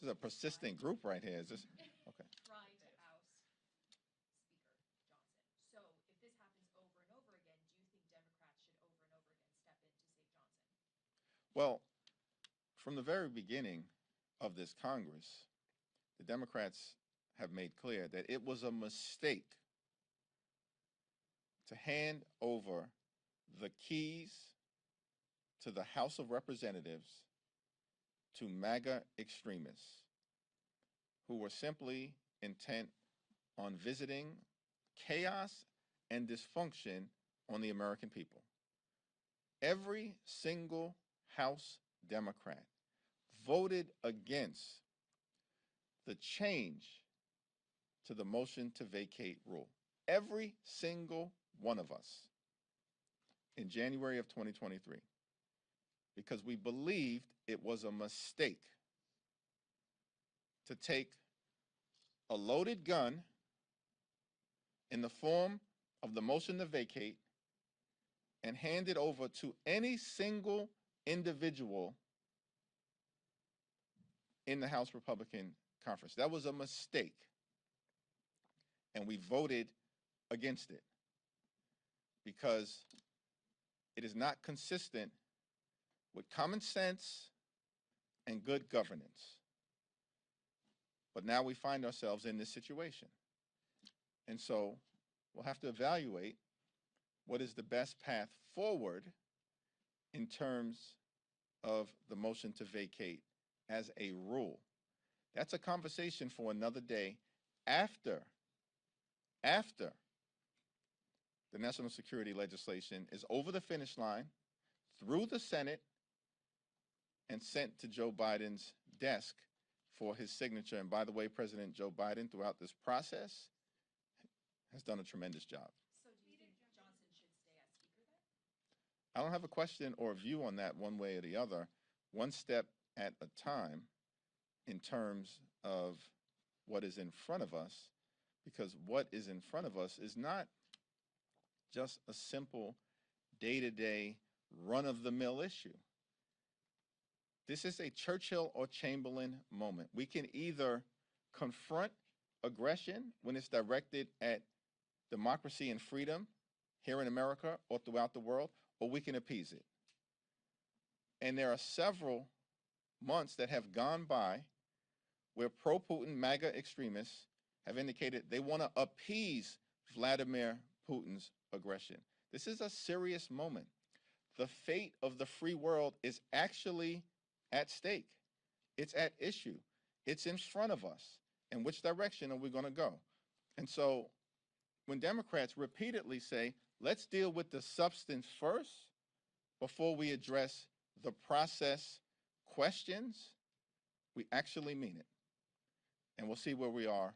is a persistent group right here. Is this okay? Trying to oust Speaker Johnson. So if this happens over and over again, do you think Democrats should over and over again step in to save Johnson? Well, from the very beginning of this Congress, the Democrats have made clear that it was a mistake to hand over the keys to the House of Representatives to MAGA extremists who were simply intent on visiting chaos and dysfunction on the American people. Every single House Democrat voted against the change to the motion to vacate rule. Every single one of us in January of 2023, because we believed it was a mistake to take a loaded gun in the form of the motion to vacate and hand it over to any single individual in the House Republican Conference. That was a mistake, and we voted against it because it is not consistent with common sense and good governance. But now we find ourselves in this situation. And so we'll have to evaluate what is the best path forward in terms of the motion to vacate as a rule. That's a conversation for another day after the national security legislation is over the finish line, through the Senate, and sent to Joe Biden's desk for his signature. And by the way, President Joe Biden, throughout this process, has done a tremendous job. So do you think Johnson should stay as Speaker then? I don't have a question or a view on that one way or the other, one step at a time in terms of what is in front of us, because what is in front of us is not just a simple day-to-day run-of-the-mill issue. This is a Churchill or Chamberlain moment. We can either confront aggression when it's directed at democracy and freedom here in America or throughout the world, or we can appease it. And there are several months that have gone by where pro-Putin MAGA extremists have indicated they want to appease Vladimir Putin's aggression. This is a serious moment. The fate of the free world is actually at stake. It's at issue. It's in front of us. And which direction are we going to go? And so when Democrats repeatedly say, let's deal with the substance first before we address the process questions, we actually mean it. And we'll see where we are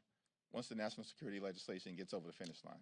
once the national security legislation gets over the finish line.